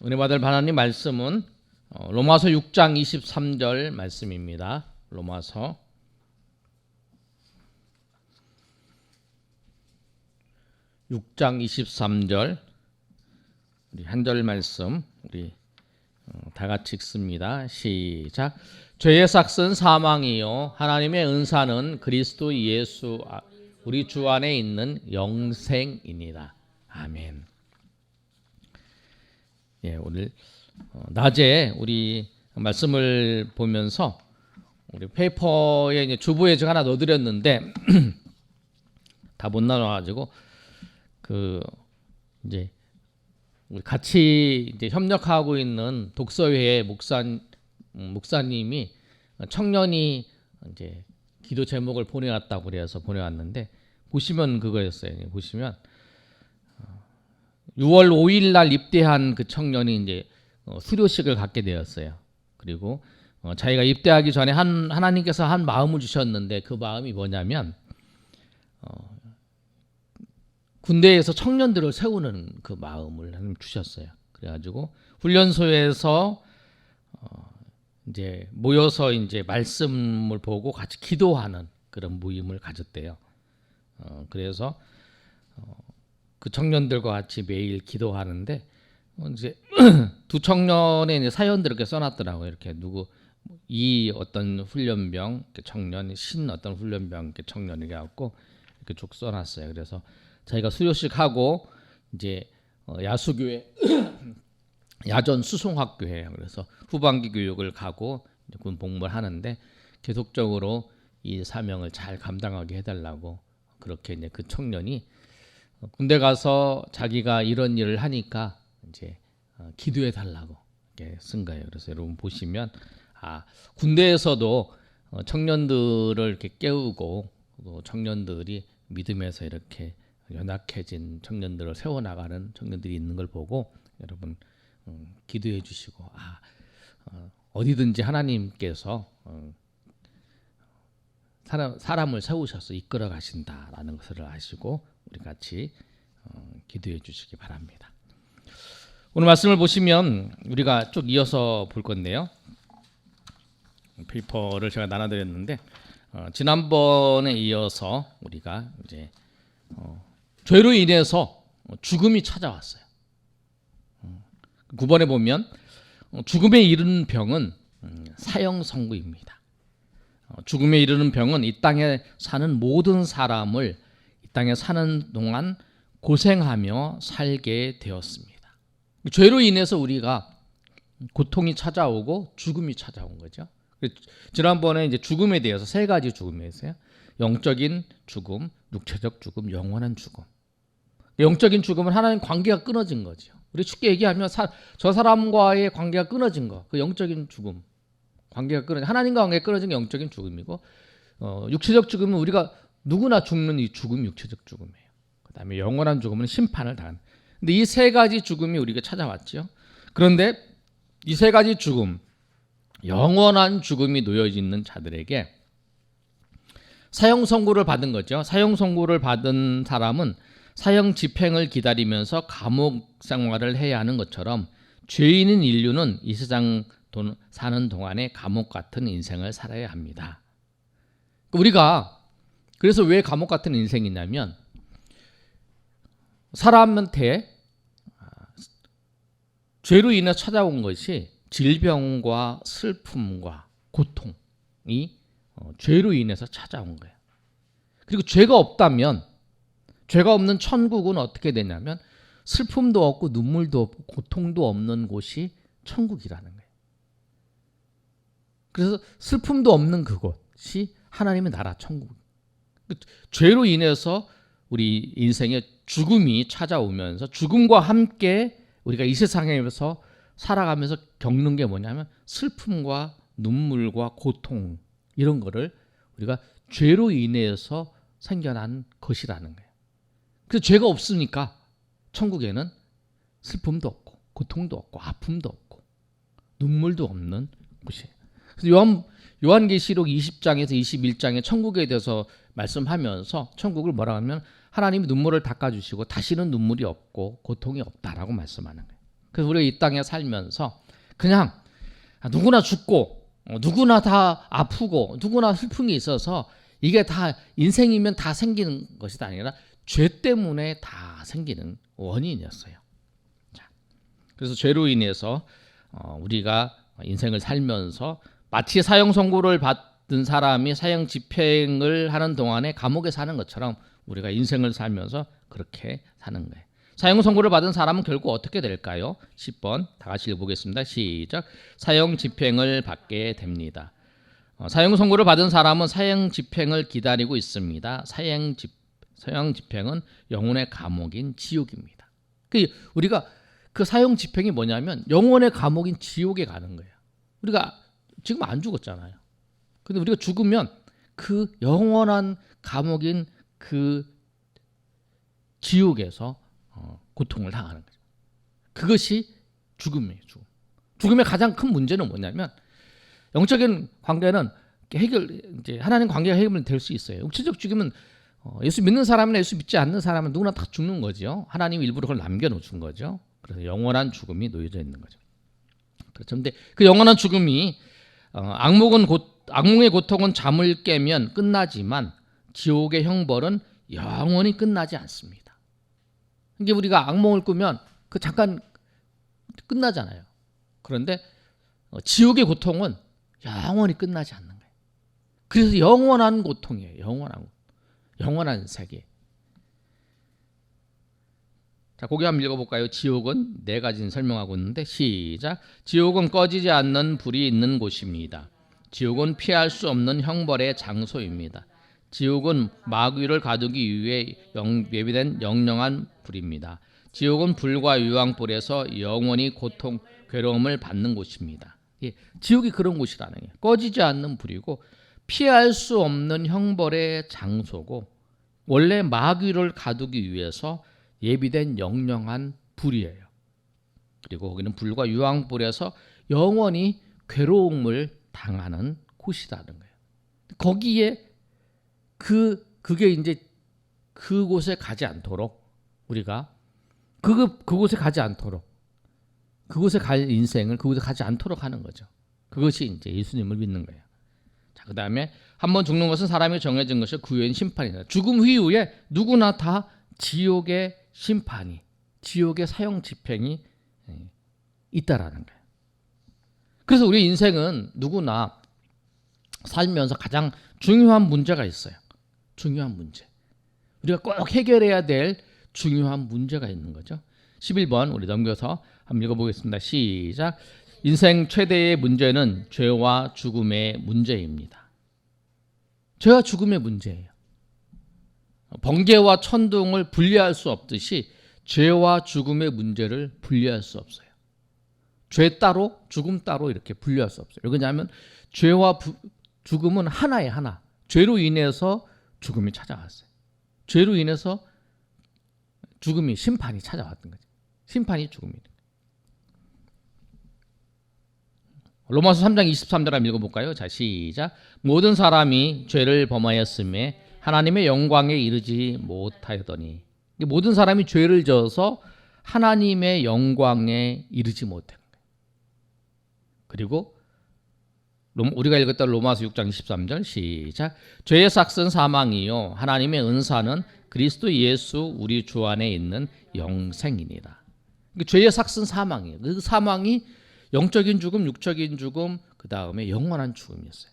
은혜 받을 하나님 말씀은 로마서 6장 23절 말씀입니다. 로마서 6장 23절 우리 한 절 말씀 우리 다 같이 읽습니다. 시작. 죄의 삭은 사망이요 하나님의 은사는 그리스도 예수 우리 주 안에 있는 영생이니라. 아멘. 예, 오늘 낮에 우리 말씀을 보면서 우리 페이퍼에 이제 주보에 제가 하나 넣어드렸는데 다 못 나눠가지고 이제 우리 같이 이제 협력하고 있는 독서회 목사님이 청년이 이제 기도 제목을 보내왔다고 그래서 보내왔는데 보시면 그거였어요. 보시면 6월 5일 날 입대한 그 청년이 이제 수료식을 갖게 되었어요. 그리고 자기가 입대하기 전에 하나님께서 한 마음을 주셨는데 그 마음이 뭐냐면 군대에서 청년들을 세우는 그 마음을 하나님 주셨어요. 그래가지고 훈련소에서 이제 모여서 이제 말씀을 보고 같이 기도하는 그런 모임을 가졌대요. 그래서 그 청년들과 같이 매일 기도하는데 이제 두 청년의 이제 사연들을 이렇게 써놨더라고요. 이렇게 이 어떤 훈련병 청년, 신 어떤 훈련병 청년에게 갖고 이렇게 쭉 써놨어요. 그래서 자기가 수료식 하고 이제 야수교회 야전 수송학교예요. 그래서 후반기 교육을 가고 군 복무를 하는데 계속적으로 이 사명을 잘 감당하게 해달라고 그렇게 이제 그 청년이 군대 가서 자기가 이런 일을 하니까 이제 기도해 달라고 이렇게 쓴 거예요. 그래서 여러분 보시면 군대에서도 청년들을 이렇게 깨우고 또 청년들이 믿음에서 이렇게 연약해진 청년들을 세워나가는 청년들이 있는 걸 보고 여러분 기도해 주시고 어디든지 하나님께서 사람을 세우셔서 이끌어 가신다라는 것을 아시고 우리 같이 기도해 주시기 바랍니다. 오늘 말씀을 보시면 우리가 쭉 이어서 볼 건데요. 페이퍼를 제가 나눠드렸는데 지난번에 이어서 우리가 이제 죄로 인해서 죽음이 찾아왔어요. 9번에 보면 죽음에 이르는 병은 사형선고입니다. 죽음에 이르는 병은 이 땅에 사는 모든 사람을 이 땅에 사는 동안 고생하며 살게 되었습니다. 죄로 인해서 우리가 고통이 찾아오고 죽음이 찾아온 거죠. 지난번에 이제 죽음에 대해서 세 가지 죽음에 있어요. 영적인 죽음, 육체적 죽음, 영원한 죽음. 영적인 죽음은 하나님 관계가 끊어진 거죠. 우리 쉽게 얘기하면 저 사람과의 관계가 끊어진 거, 그 영적인 죽음, 관계가 끊어진 하나님과 관계가 끊어진 게 영적인 죽음이고, 육체적 죽음은 우리가 누구나 죽는 이 죽음, 육체적 죽음이에요. 그다음에 영원한 죽음은 심판을 당하는. 근데 이 세 가지 죽음이 우리가 찾아왔죠. 그런데 이 세 가지 죽음, 영원한 죽음이 놓여 있는 자들에게 사형 선고를 받은 거죠. 사형 선고를 받은 사람은 사형 집행을 기다리면서 감옥 생활을 해야 하는 것처럼 죄인인 인류는 이 세상 사는 동안에 감옥 같은 인생을 살아야 합니다. 우리가 그래서 왜 감옥 같은 인생이냐면 사람한테 죄로 인해 찾아온 것이 질병과 슬픔과 고통이 죄로 인해서 찾아온 거예요. 그리고 죄가 없다면 죄가 없는 천국은 어떻게 되냐면 슬픔도 없고 눈물도 없고 고통도 없는 곳이 천국이라는 거예요. 그래서 슬픔도 없는 그곳이 하나님의 나라 천국. 죄로 인해서 우리 인생에 죽음이 찾아오면서 죽음과 함께 우리가 이 세상에서 살아가면서 겪는 게 뭐냐면 슬픔과 눈물과 고통 이런 거를 우리가 죄로 인해서 생겨난 것이라는 거예요. 그래서 죄가 없으니까 천국에는 슬픔도 없고 고통도 없고 아픔도 없고 눈물도 없는 곳이에요. 그래서 요한계시록 20장에서 21장에 천국에 대해서 말씀하면서 천국을 뭐라고 하면 하나님이 눈물을 닦아주시고 다시는 눈물이 없고 고통이 없다라고 말씀하는 거예요. 그래서 우리가 이 땅에 살면서 그냥 누구나 죽고 누구나 다 아프고 누구나 슬픔이 있어서 이게 다 인생이면 다 생기는 것이 아니라 죄 때문에 다 생기는 원인이었어요. 자, 그래서 죄로 인해서 우리가 인생을 살면서 마치 사형 선고를 받은 사람이 사형 집행을 하는 동안에 감옥에 사는 것처럼 우리가 인생을 살면서 그렇게 사는 거예요. 사형 선고를 받은 사람은 결국 어떻게 될까요? 10번 다 같이 읽어보겠습니다. 시작. 사형 집행을 받게 됩니다. 사형 선고를 받은 사람은 사형 집행을 기다리고 있습니다. 사형 집행은 영혼의 감옥인 지옥입니다. 우리가 그 사형 집행이 뭐냐면 영혼의 감옥인 지옥에 가는 거예요. 우리가 지금 안 죽었잖아요. 근데 우리가 죽으면 그 영원한 감옥인 그 지옥에서 고통을 당하는 거죠. 그것이 죽음이에요. 죽음의 가장 큰 문제는 뭐냐면 영적인 관계는 이제 하나님 관계가 해결될 수 있어요. 육체적 죽음은 예수 믿는 사람이나 예수 믿지 않는 사람은 누구나 다 죽는 거죠. 하나님이 일부러 그걸 남겨놓은 거죠. 그래서 영원한 죽음이 놓여져 있는 거죠. 그렇죠. 근데 그 영원한 죽음이 악몽의 고통은 잠을 깨면 끝나지만 지옥의 형벌은 영원히 끝나지 않습니다. 이게 우리가 악몽을 꾸면 그 잠깐 끝나잖아요. 그런데 지옥의 고통은 영원히 끝나지 않는 거예요. 그래서 영원한 고통이에요. 영원한 세계. 자, 거기 한번 읽어볼까요? 지옥은 네 가지는 설명하고 있는데 시작. 지옥은 꺼지지 않는 불이 있는 곳입니다. 지옥은 피할 수 없는 형벌의 장소입니다. 지옥은 마귀를 가두기 위해 예비된 영영한 불입니다. 지옥은 불과 유황불에서 영원히 고통, 괴로움을 받는 곳입니다. 예, 지옥이 그런 곳이라는 거예요. 꺼지지 않는 불이고 피할 수 없는 형벌의 장소고 원래 마귀를 가두기 위해서 예비된 영영한 불이에요. 그리고 거기는 불과 유황불에서 영원히 괴로움을 당하는 곳이라는 거예요. 거기에 그게 이제 그곳에 가지 않도록 우리가 그곳에 가지 않도록 그곳에 갈 인생을 그곳에 가지 않도록 하는 거죠. 그것이 이제 예수님을 믿는 거예요. 자, 그다음에 한번 죽는 것은 사람이 정해진 것이 구유인 심판이다. 죽음 이후에 누구나 다 지옥의 심판이, 지옥의 사형 집행이 있다라는 거예요. 그래서 우리 인생은 누구나 살면서 가장 중요한 문제가 있어요. 중요한 문제. 우리가 꼭 해결해야 될 중요한 문제가 있는 거죠. 11번 우리 넘겨서 한번 읽어보겠습니다. 시작. 인생 최대의 문제는 죄와 죽음의 문제입니다. 죄와 죽음의 문제예요. 번개와 천둥을 분리할 수 없듯이 죄와 죽음의 문제를 분리할 수 없어요. 죄 따로 죽음 따로 이렇게 분리할 수 없어요. 왜냐하면 죄와 죽음은 하나의 하나. 죄로 인해서 죽음이 찾아왔어요. 죄로 인해서 죽음이 심판이 찾아왔던 거죠. 심판이 죽음이에요. 로마서 3장 23절 한번 읽어볼까요? 자, 시작. 모든 사람이 죄를 범하였음에 하나님의 영광에 이르지 못하였더니, 모든 사람이 죄를 져서 하나님의 영광에 이르지 못한 거예요. 그리고 우리가 읽었던 로마서 6장 23절 시작. 죄의 삭은 사망이요 하나님의 은사는 그리스도 예수 우리 주 안에 있는 영생이니라. 죄의 삭은 사망이에요. 그 사망이 영적인 죽음, 육적인 죽음, 그 다음에 영원한 죽음이었어요.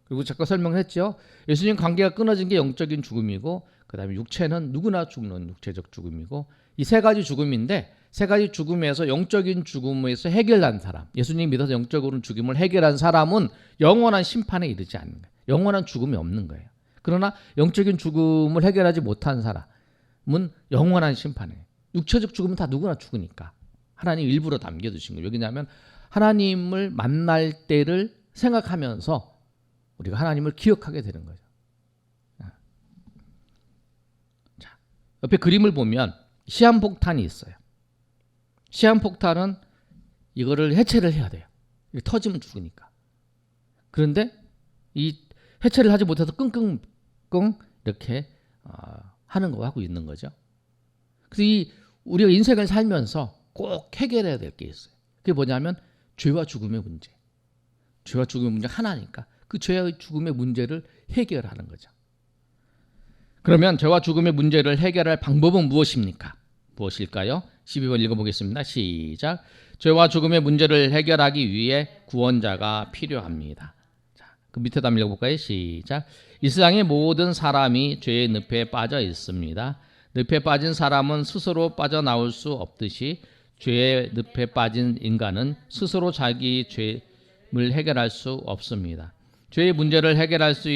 그리고 잠깐 설명했죠. 예수님 관계가 끊어진 게 영적인 죽음이고, 그 다음에 육체는 누구나 죽는 육체적 죽음이고, 이 세 가지 죽음인데, 세 가지 죽음에서 영적인 죽음에서 해결한 사람, 예수님 믿어서 영적으로 죽음을 해결한 사람은 영원한 심판에 이르지 않는 거예요. 영원한 죽음이 없는 거예요. 그러나 영적인 죽음을 해결하지 못한 사람은 영원한 심판에, 육체적 죽음은 다 누구나 죽으니까 하나님 일부러 남겨두신 거예요. 왜냐하면 하나님을 만날 때를 생각하면서 우리가 하나님을 기억하게 되는 거죠. 자, 옆에 그림을 보면 시한폭탄이 있어요. 시한폭탄은 이거를 해체를 해야 돼요. 이게 터지면 죽으니까. 그런데 이 해체를 하지 못해서 끙끙 이렇게 하는 거 하고 있는 거죠. 그래서 우리가 인생을 살면서 꼭 해결해야 될 게 있어요. 그게 뭐냐면 죄와 죽음의 문제. 죄와 죽음의 문제 하나니까 그 죄와 죽음의 문제를 해결하는 거죠. 그러면 죄와 죽음의 문제를 해결할 방법은 무엇입니까? 무엇일까요? 12번 읽어보겠습니다. 시작. 죄와 죽음의 문제를 해결하기 위해 구원자가 필요합니다. 자, 그 밑에도 한번 읽어볼까요? 시작. 이 세상의 모든 사람이 죄의 늪에 빠져 있습니다. 늪에 빠진 사람은 스스로 빠져나올 수 없듯이 죄의 늪에 빠진 인간은 스스로 자기 죄를 해결할 수 없습니다. 죄의 문제를 해결할 수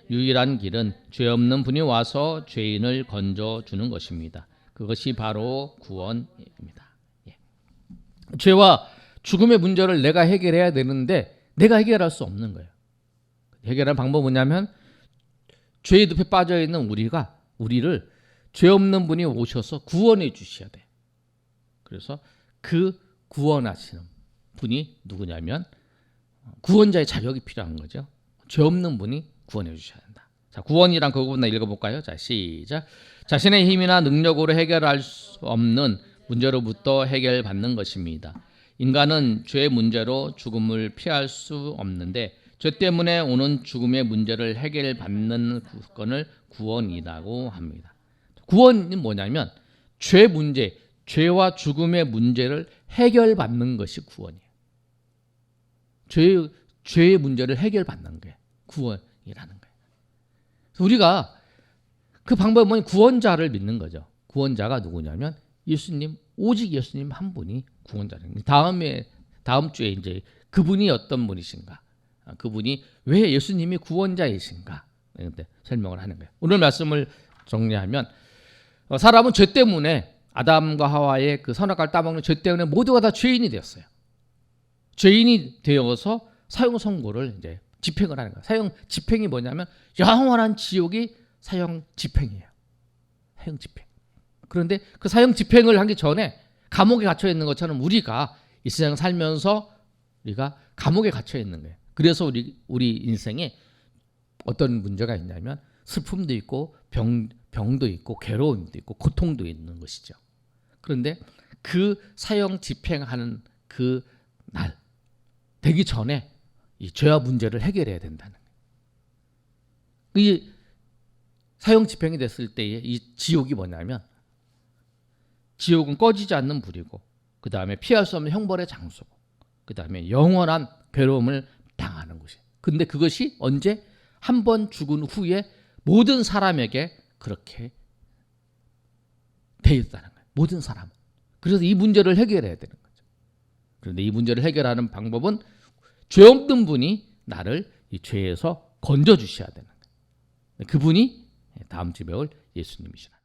유일한 길은 죄 없는 분이 와서 죄인을 건져주는 것입니다. 그것이 바로 구원입니다. 예. 죄와 죽음의 문제를 내가 해결해야 되는데 내가 해결할 수 없는 거예요. 해결할 방법은 뭐냐면 죄의 늪에 빠져 있는 우리를 죄 없는 분이 오셔서 구원해 주셔야 돼. 그래서 그 구원하시는 분이 누구냐면 구원자의 자격이 필요한 거죠. 죄 없는 분이 구원해 주셔야 된다. 자, 구원이란 그 부분 읽어볼까요? 자, 시작. 자신의 힘이나 능력으로 해결할 수 없는 문제로부터 해결받는 것입니다. 인간은 죄의 문제로 죽음을 피할 수 없는데 죄 때문에 오는 죽음의 문제를 해결받는 건을 구원이라고 합니다. 구원은 뭐냐면 죄 문제, 죄와 죽음의 문제를 해결받는 것이 구원이에요. 죄의 문제를 해결받는 게 구원이라는 거예요. 우리가 그 방법은 뭐냐? 구원자를 믿는 거죠. 구원자가 누구냐면 예수님, 오직 예수님 한 분이 구원자는 거예요. 다음 주에 이제 그분이 어떤 분이신가? 그분이 왜 예수님이 구원자이신가? 설명을 하는 거예요. 오늘 말씀을 정리하면 사람은 죄 때문에 아담과 하와의 그 선악과를 따먹는 죄 때문에 모두가 다 죄인이 되었어요. 죄인이 되어서 사형 선고를 이제 집행을 하는 거예요. 사형 집행이 뭐냐면 영원한 지옥이 사형 집행이에요. 사형 집행. 그런데 그 사형 집행을 하기 전에 감옥에 갇혀 있는 것처럼 우리가 이 세상 살면서 우리가 감옥에 갇혀 있는 거예요. 그래서 우리 인생에 어떤 문제가 있냐면 슬픔도 있고 병도 있고 괴로움도 있고 고통도 있는 것이죠. 그런데 그 사형 집행하는 그 날 되기 전에 이 죄와 문제를 해결해야 된다는 거예요. 이 사형 집행이 됐을 때의 이 지옥이 뭐냐면 지옥은 꺼지지 않는 불이고 그 다음에 피할 수 없는 형벌의 장소고 그 다음에 영원한 괴로움을 당하는 곳이에요. 근데 그것이 언제? 한 번 죽은 후에 모든 사람에게 그렇게 돼 있다는 거예요. 모든 사람. 그래서 이 문제를 해결해야 되는 거죠. 그런데 이 문제를 해결하는 방법은 죄 없는 분이 나를 이 죄에서 건져 주셔야 되는 거예요. 그분이 다음 주에 배울 예수님이시라.